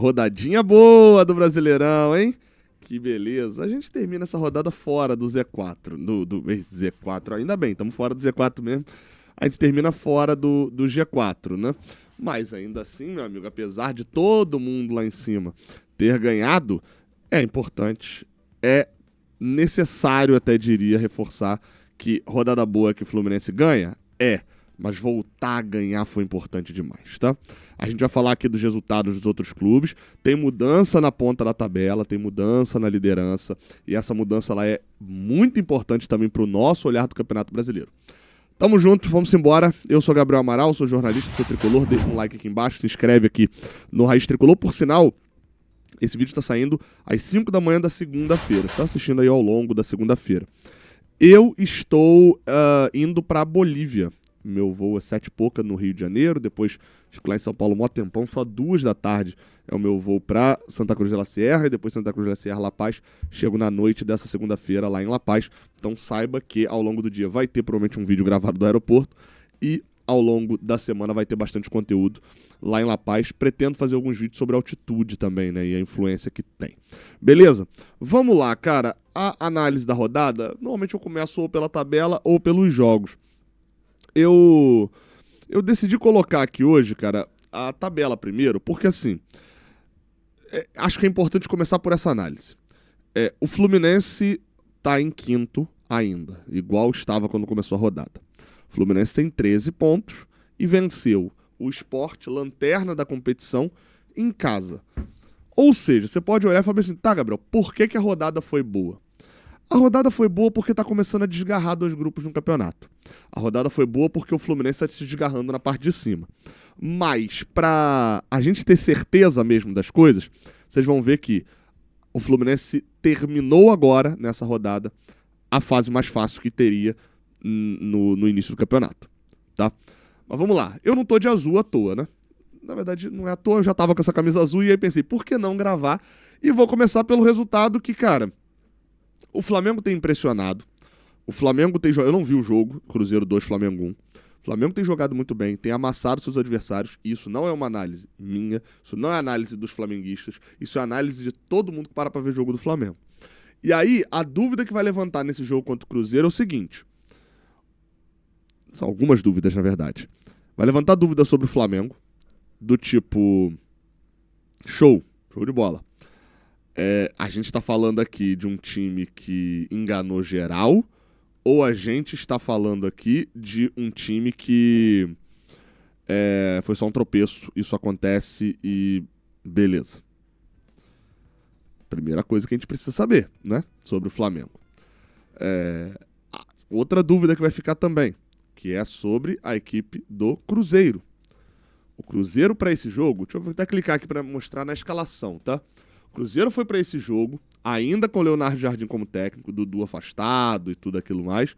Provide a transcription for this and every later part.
Rodadinha boa do Brasileirão, hein? Que beleza. A gente termina essa rodada fora do Z4. Do Z4, ainda bem, estamos fora do Z4 mesmo. A gente termina fora do G4, né? Mas ainda assim, meu amigo, apesar de todo mundo lá em cima ter ganhado, é importante, é necessário, até diria, reforçar que rodada boa que o Fluminense ganha, mas voltar a ganhar foi importante demais, tá? A gente vai falar aqui dos resultados dos outros clubes, tem mudança na ponta da tabela, tem mudança na liderança, e essa mudança ela é muito importante também para o nosso olhar do Campeonato Brasileiro. Tamo junto, vamos embora. Eu sou Gabriel Amaral, sou jornalista, sou tricolor, deixa um like aqui embaixo, se inscreve aqui no Raiz Tricolor. Por sinal, esse vídeo está saindo às 5 da manhã da segunda-feira, você está assistindo aí ao longo da segunda-feira. Eu estou indo para Bolívia. Meu voo é 7 e pouca no Rio de Janeiro, depois fico lá em São Paulo um mó tempão, só 2 da tarde é o meu voo para Santa Cruz de la Sierra, e depois Santa Cruz de la Sierra, La Paz, chego na noite dessa segunda-feira lá em La Paz, então saiba que ao longo do dia vai ter provavelmente um vídeo gravado do aeroporto, e ao longo da semana vai ter bastante conteúdo lá em La Paz, pretendo fazer alguns vídeos sobre altitude também, né, e a influência que tem. Beleza? Vamos lá, cara, a análise da rodada, normalmente eu começo ou pela tabela ou pelos jogos. Eu decidi colocar aqui hoje, cara, a tabela primeiro, porque assim, acho que é importante começar por essa análise. O Fluminense tá em quinto ainda, igual estava quando começou a rodada. O Fluminense tem 13 pontos e venceu o Sport, lanterna da competição, em casa. Ou seja, você pode olhar e falar assim, tá, Gabriel, por que a rodada foi boa? A rodada foi boa porque tá começando a desgarrar 2 grupos no campeonato. A rodada foi boa porque o Fluminense está se desgarrando na parte de cima. Mas, pra a gente ter certeza mesmo das coisas, vocês vão ver que o Fluminense terminou agora, nessa rodada, a fase mais fácil que teria no início do campeonato. Tá? Mas vamos lá. Eu não tô de azul à toa, né? Na verdade, não é à toa, eu já tava com essa camisa azul e aí pensei, por que não gravar? E vou começar pelo resultado que, cara, o Flamengo tem impressionado. O Flamengo tem jogado. Eu não vi o jogo, Cruzeiro 2, Flamengo 1. O Flamengo tem jogado muito bem, tem amassado seus adversários. Isso não é uma análise minha, isso não é análise dos flamenguistas, isso é análise de todo mundo que para pra ver o jogo do Flamengo. E aí, a dúvida que vai levantar nesse jogo contra o Cruzeiro é o seguinte. São algumas dúvidas, na verdade. Vai levantar dúvida sobre o Flamengo, do tipo... Show de bola. A gente está falando aqui de um time que enganou geral, ou a gente está falando aqui de um time que foi só um tropeço, isso acontece e beleza. Primeira coisa que a gente precisa saber, né, sobre o Flamengo. Outra dúvida que vai ficar também, que é sobre a equipe do Cruzeiro. O Cruzeiro para esse jogo, deixa eu até clicar aqui para mostrar na escalação, tá? O Cruzeiro foi para esse jogo, ainda com o Leonardo Jardim como técnico, Dudu afastado e tudo aquilo mais.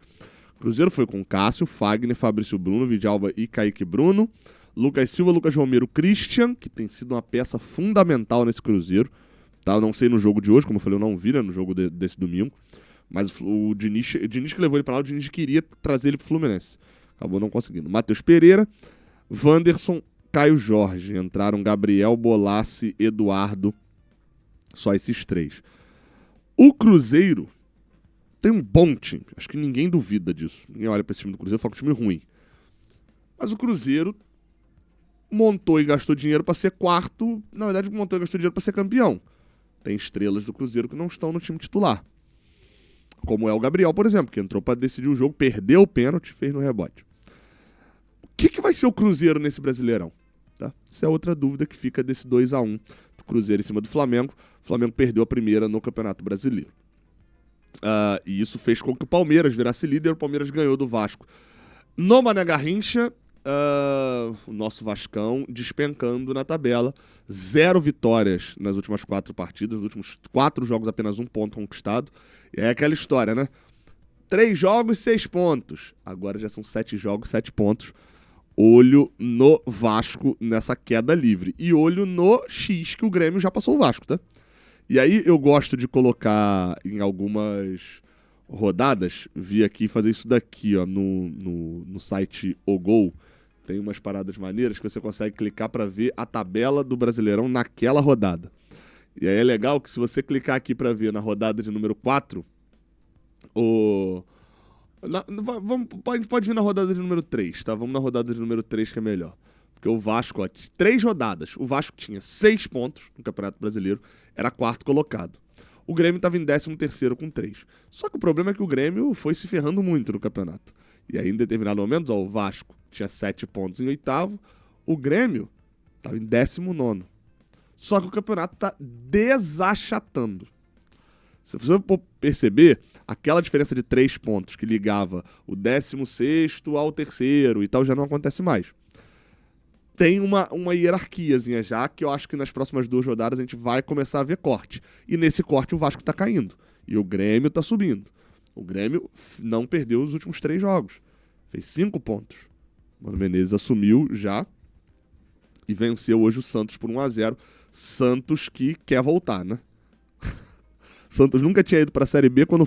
O Cruzeiro foi com Cássio, Fagner, Fabrício Bruno, Vidalba e Kaique Bruno, Lucas Silva, Lucas Romero, Christian, que tem sido uma peça fundamental nesse Cruzeiro. Tá? Eu não sei no jogo de hoje, como eu falei, eu não vi, né, no jogo desse domingo, mas o Diniz que levou ele para lá, o Diniz queria trazer ele pro Fluminense. Acabou não conseguindo. Matheus Pereira, Wanderson, Caio Jorge. Entraram Gabriel, Bolassi, Eduardo. Só esses 3. O Cruzeiro tem um bom time. Acho que ninguém duvida disso. Ninguém olha para esse time do Cruzeiro e fala que é um time ruim. Mas o Cruzeiro montou e gastou dinheiro para ser quarto. Na verdade, montou e gastou dinheiro para ser campeão. Tem estrelas do Cruzeiro que não estão no time titular. Como é o Gabriel, por exemplo, que entrou para decidir o jogo, perdeu o pênalti e fez no rebote. O que vai ser o Cruzeiro nesse Brasileirão? Tá? Essa é outra dúvida que fica desse 2-1 do Cruzeiro em cima do Flamengo. O Flamengo perdeu a primeira no Campeonato Brasileiro. E isso fez com que o Palmeiras virasse líder. O Palmeiras ganhou do Vasco. No Mané Garrincha, o nosso Vascão despencando na tabela. 0 vitórias nas últimas 4 partidas. Nos últimos 4 jogos, apenas 1 ponto conquistado. E é aquela história, né? 3 jogos, 6 pontos. Agora já são 7 jogos, 7 pontos. Olho no Vasco nessa queda livre. E olho no X que o Grêmio já passou o Vasco, tá? E aí eu gosto de colocar em algumas rodadas, vi aqui fazer isso daqui, ó, no site O Gol, tem umas paradas maneiras que você consegue clicar para ver a tabela do Brasileirão naquela rodada. E aí é legal que se você clicar aqui para ver na rodada de número 4, a gente pode vir na rodada de número 3, tá? Vamos na rodada de número 3 que é melhor. Porque o Vasco, 3 rodadas, o Vasco tinha 6 pontos no Campeonato Brasileiro, era quarto colocado. O Grêmio estava em 13º com 3. Só que o problema é que o Grêmio foi se ferrando muito no campeonato. E aí, em determinado momento, o Vasco tinha 7 pontos em 8º, o Grêmio estava em 19º. Só que o campeonato está desachatando. Se você perceber, aquela diferença de 3 pontos que ligava o 16º ao 3º e tal já não acontece mais. Tem uma hierarquiazinha já, que eu acho que nas próximas 2 rodadas a gente vai começar a ver corte. E nesse corte o Vasco tá caindo. E o Grêmio tá subindo. O Grêmio não perdeu os últimos 3 jogos. Fez 5 pontos. O Mano Menezes assumiu já e venceu hoje o Santos por 1-0. Santos que quer voltar, né? Santos nunca tinha ido pra Série B quando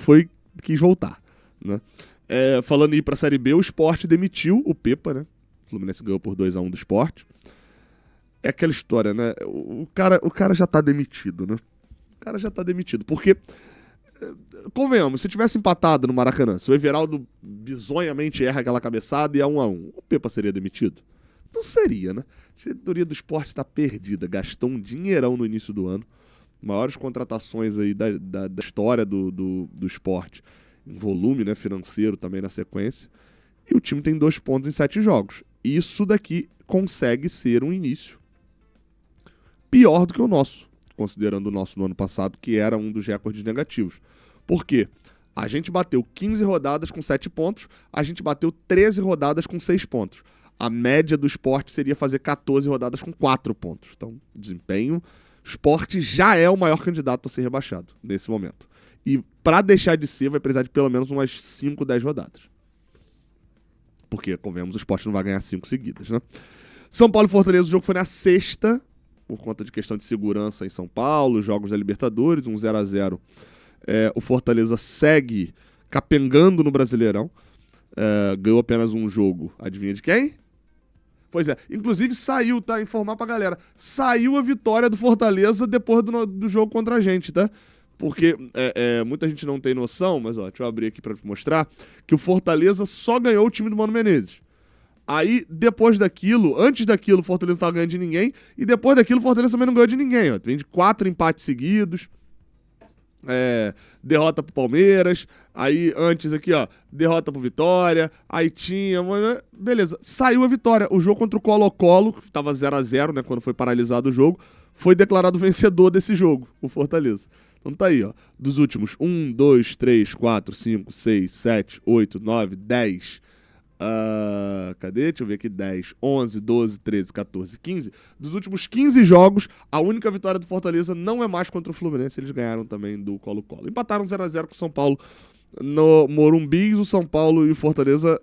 quis voltar, né? Falando em ir pra Série B, o Sport demitiu o Pepa, né? O Fluminense ganhou por 2-1 do Sport. É aquela história, né? O cara já tá demitido, né? O cara já tá demitido. Porque, convenhamos, se tivesse empatado no Maracanã, se o Everaldo bizonhamente erra aquela cabeçada e é 1-1, o Pepa seria demitido? Não seria, né? A diretoria do Sport tá perdida. Gastou um dinheirão no início do ano. Maiores contratações aí da história do Sport. Em volume, né, financeiro também na sequência. E o time tem 2 pontos em 7 jogos. Isso daqui consegue ser um início pior do que o nosso, considerando o nosso no ano passado, que era um dos recordes negativos. Por quê? A gente bateu 15 rodadas com 7 pontos, a gente bateu 13 rodadas com 6 pontos. A média do Sport seria fazer 14 rodadas com 4 pontos. Então, desempenho, Sport já é o maior candidato a ser rebaixado nesse momento. E para deixar de ser, vai precisar de pelo menos umas 5, 10 rodadas. Porque, convenhamos, o Sport não vai ganhar 5 seguidas, né? São Paulo e Fortaleza, o jogo foi na sexta, por conta de questão de segurança em São Paulo, jogos da Libertadores, 0-0. O Fortaleza segue capengando no Brasileirão. Ganhou apenas um jogo. Adivinha de quem? Pois é. Inclusive saiu, tá? Informar pra galera. Saiu a vitória do Fortaleza depois do jogo contra a gente, tá? Porque muita gente não tem noção, mas ó, deixa eu abrir aqui pra mostrar, que o Fortaleza só ganhou o time do Mano Menezes. Aí, depois daquilo, antes daquilo, o Fortaleza não tava ganhando de ninguém, e depois daquilo, o Fortaleza também não ganhou de ninguém, ó. Vem de 4 empates seguidos, derrota pro Palmeiras, aí antes aqui, ó, derrota pro Vitória, aí tinha, beleza, saiu a vitória. O jogo contra o Colo-Colo, que tava 0-0, né, quando foi paralisado o jogo, foi declarado vencedor desse jogo, o Fortaleza. Então tá aí, ó, dos últimos 1, 2, 3, 4, 5, 6, 7, 8, 9, 10... cadê? Deixa eu ver aqui. 10, 11, 12, 13, 14, 15. Dos últimos 15 jogos, a única vitória do Fortaleza não é mais contra o Fluminense. Eles ganharam também do Colo-Colo. Empataram 0-0 com o São Paulo no Morumbi. O São Paulo e o Fortaleza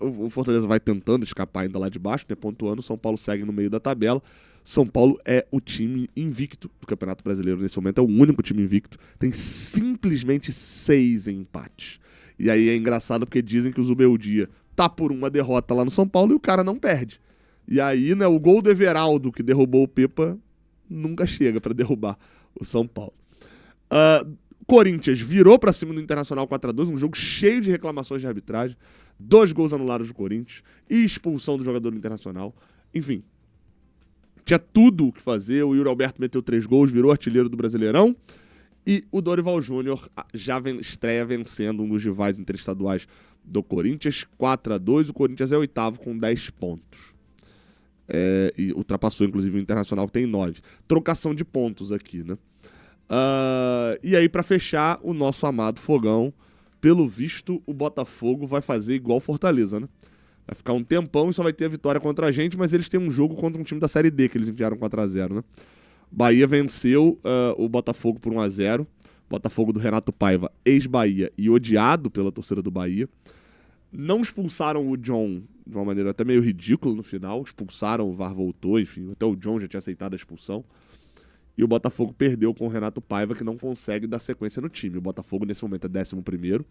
vai tentando escapar ainda lá de baixo, né, pontuando. O São Paulo segue no meio da tabela. São Paulo é o time invicto do Campeonato Brasileiro nesse momento. É o único time invicto. Tem simplesmente 6 empates. E aí é engraçado porque dizem que o Zubeldia tá por uma derrota lá no São Paulo e o cara não perde. E aí, né, o gol do Everaldo, que derrubou o Pepa, nunca chega pra derrubar o São Paulo. Corinthians virou pra cima do Internacional 4-2, um jogo cheio de reclamações de arbitragem, 2 gols anulados do Corinthians e expulsão do jogador do Internacional. Enfim, tinha tudo o que fazer. O Yuri Alberto meteu 3 gols, virou artilheiro do Brasileirão. E o Dorival Júnior já estreia vencendo um dos rivais interestaduais do Corinthians, 4-2. O Corinthians é 8º com 10 pontos. E ultrapassou, inclusive, o Internacional, que tem 9. Trocação de pontos aqui, né? E aí, pra fechar, o nosso amado Fogão, pelo visto, o Botafogo vai fazer igual Fortaleza, né? Vai ficar um tempão e só vai ter a vitória contra a gente, mas eles têm um jogo contra um time da Série D, que eles enviaram 4-0, né? Bahia venceu o Botafogo por 1-0. Botafogo do Renato Paiva, ex-Bahia e odiado pela torcida do Bahia. Não expulsaram o John de uma maneira até meio ridícula no final. Expulsaram, o VAR voltou, enfim. Até o John já tinha aceitado a expulsão. E o Botafogo perdeu com o Renato Paiva, que não consegue dar sequência no time. O Botafogo, nesse momento, é 11º.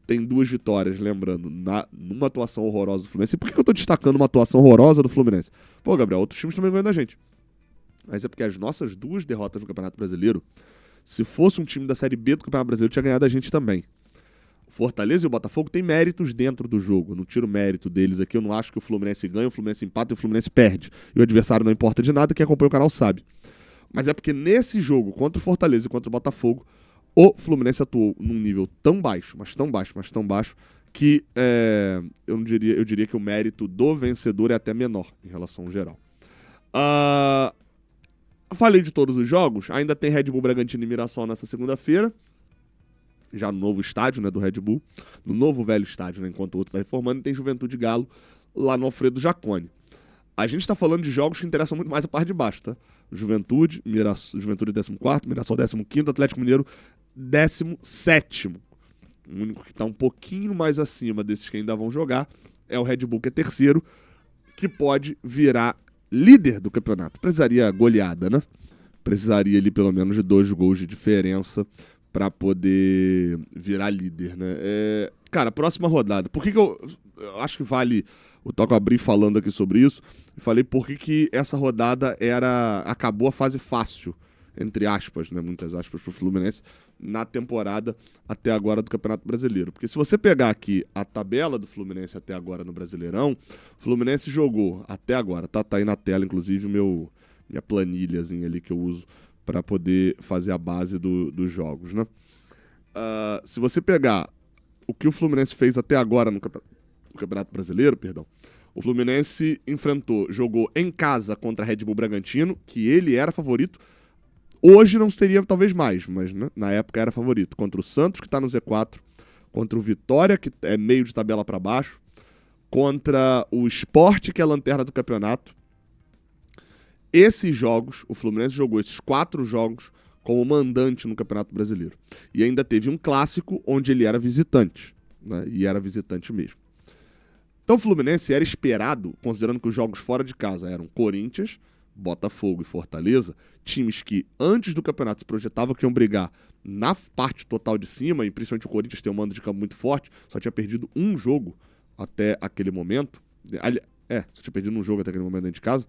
tem 2 vitórias, lembrando, numa atuação horrorosa do Fluminense. E por que eu tô destacando uma atuação horrorosa do Fluminense? Pô, Gabriel, outros times também ganham da gente. Mas é porque as nossas 2 derrotas no Campeonato Brasileiro, se fosse um time da Série B do Campeonato Brasileiro, tinha ganhado a gente também. O Fortaleza e o Botafogo têm méritos dentro do jogo. Eu não tiro mérito deles aqui. Eu não acho que o Fluminense ganha, o Fluminense empata e o Fluminense perde. E o adversário não importa de nada, quem acompanha o canal sabe. Mas é porque nesse jogo, contra o Fortaleza e contra o Botafogo, o Fluminense atuou num nível tão baixo, mas tão baixo, mas tão baixo, que eu diria que o mérito do vencedor é até menor em relação ao geral. Falei de todos os jogos. Ainda tem Red Bull Bragantino e Mirassol nessa segunda-feira. Já no novo estádio, né, do Red Bull. No novo velho estádio, né, enquanto o outro está reformando. E tem Juventude e Galo lá no Alfredo Jaconi. A gente está falando de jogos que interessam muito mais a parte de baixo, tá? Juventude 14º, Mirassol 15º, Atlético Mineiro 17º. O único que está um pouquinho mais acima desses que ainda vão jogar é o Red Bull, que é terceiro, que pode virar líder do campeonato. Precisaria goleada, né? Precisaria ali pelo menos de 2 gols de diferença para poder virar líder, né? Cara, próxima rodada. Por que eu acho que vale o Toco abrir falando aqui sobre isso? Eu falei por que essa rodada acabou a fase fácil, entre aspas, né? Muitas aspas pro Fluminense, na temporada até agora do Campeonato Brasileiro. Porque se você pegar aqui a tabela do Fluminense até agora no Brasileirão, o Fluminense jogou até agora, tá aí na tela, inclusive, minha planilhazinha ali que eu uso para poder fazer a base dos jogos, né? Se você pegar o que o Fluminense fez até agora no Campeonato Brasileiro, o Fluminense jogou em casa contra a Red Bull Bragantino, que ele era favorito. Hoje não seria talvez mais, mas né, na época era favorito. Contra o Santos, que está no Z4, contra o Vitória, que é meio de tabela para baixo, contra o Sport, que é a lanterna do campeonato. Esses jogos, o Fluminense jogou esses 4 jogos como mandante no Campeonato Brasileiro. E ainda teve um clássico onde ele era visitante, né? E era visitante mesmo. Então o Fluminense era esperado, considerando que os jogos fora de casa eram Corinthians, Botafogo e Fortaleza, times que antes do campeonato se projetavam que iam brigar na parte total de cima, e principalmente o Corinthians tem um mando de campo muito forte, só tinha perdido um jogo até aquele momento. Só tinha perdido um jogo até aquele momento dentro de casa.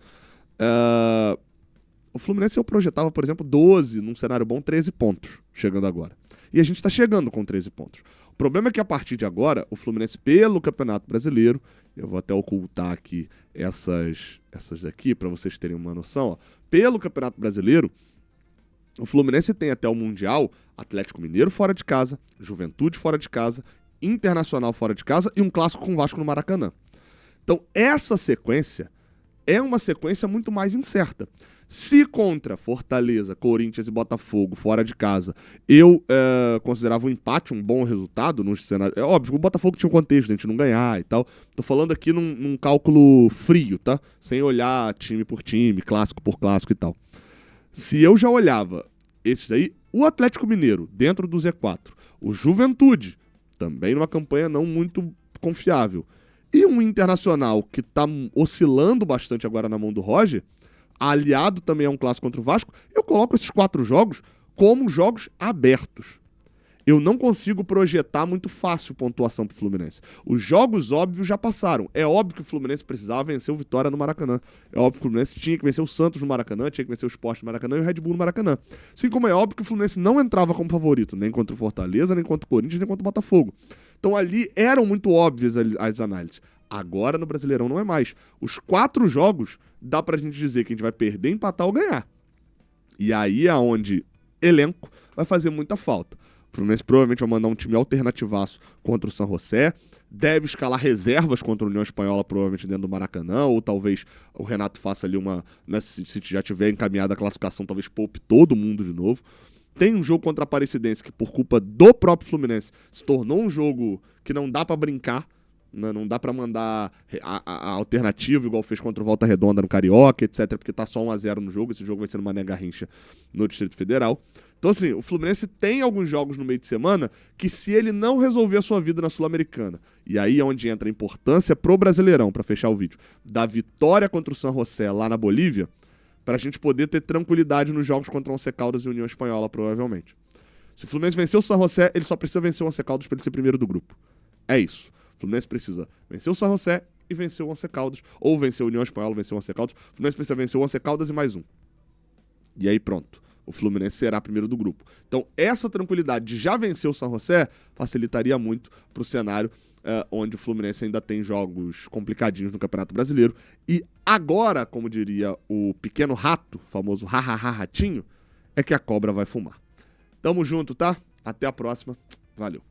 O Fluminense eu projetava, por exemplo, 12, num cenário bom, 13 pontos, chegando agora. E a gente está chegando com 13 pontos. O problema é que a partir de agora, o Fluminense, pelo Campeonato Brasileiro, eu vou até ocultar aqui essas daqui, para vocês terem uma noção, ó. Pelo Campeonato Brasileiro, o Fluminense tem até o Mundial Atlético Mineiro fora de casa, Juventude fora de casa, Internacional fora de casa e um clássico com o Vasco no Maracanã. Então, essa sequência é uma sequência muito mais incerta. Se contra Fortaleza, Corinthians e Botafogo fora de casa eu considerava o empate um bom resultado no cenário. É óbvio, o Botafogo tinha um contexto de a gente não ganhar e tal. Tô falando aqui num cálculo frio, tá? Sem olhar time por time, clássico por clássico e tal. Se eu já olhava esses aí, o Atlético Mineiro dentro do Z4, o Juventude também numa campanha não muito confiável, e um Internacional que tá oscilando bastante agora na mão do Roger, aliado também a um clássico contra o Vasco, eu coloco esses 4 jogos como jogos abertos. Eu não consigo projetar muito fácil pontuação pro Fluminense. Os jogos óbvios já passaram. É óbvio que o Fluminense precisava vencer o Vitória no Maracanã. É óbvio que o Fluminense tinha que vencer o Santos no Maracanã, tinha que vencer o Sport no Maracanã e o Red Bull no Maracanã. Assim como é óbvio que o Fluminense não entrava como favorito, nem contra o Fortaleza, nem contra o Corinthians, nem contra o Botafogo. Então ali eram muito óbvias as análises. Agora no Brasileirão não é mais. Os 4 jogos dá pra gente dizer que a gente vai perder, empatar ou ganhar. E aí é onde elenco vai fazer muita falta. O Fluminense provavelmente vai mandar um time alternativaço contra o San José, deve escalar reservas contra a União Espanhola, provavelmente dentro do Maracanã, ou talvez o Renato faça ali uma, né, se já tiver encaminhada a classificação, talvez poupe todo mundo de novo. Tem um jogo contra a Aparecidense que, por culpa do próprio Fluminense, se tornou um jogo que não dá pra brincar, né? Não dá pra mandar a alternativa, igual fez contra o Volta Redonda no Carioca, etc, porque tá só 1-0 no jogo, esse jogo vai ser no Mané Garrincha no Distrito Federal. Então assim, o Fluminense tem alguns jogos no meio de semana que, se ele não resolver a sua vida na Sul-Americana, e aí é onde entra a importância pro Brasileirão, pra fechar o vídeo, da vitória contra o San José lá na Bolívia, pra gente poder ter tranquilidade nos jogos contra o Once Caldas e União Espanhola, provavelmente. Se o Fluminense vencer o San José, ele só precisa vencer o Once Caldas pra ele ser primeiro do grupo. É isso. O Fluminense precisa vencer o San José e vencer o Once Caldas. Ou vencer o União Espanhola, vencer o Once Caldas. O Fluminense precisa vencer o Once Caldas e mais um. E aí pronto. O Fluminense será primeiro do grupo. Então, essa tranquilidade de já vencer o San José facilitaria muito para o cenário onde o Fluminense ainda tem jogos complicadinhos no Campeonato Brasileiro. E agora, como diria o pequeno rato, famoso ratinho, é que a cobra vai fumar. Tamo junto, tá? Até a próxima. Valeu.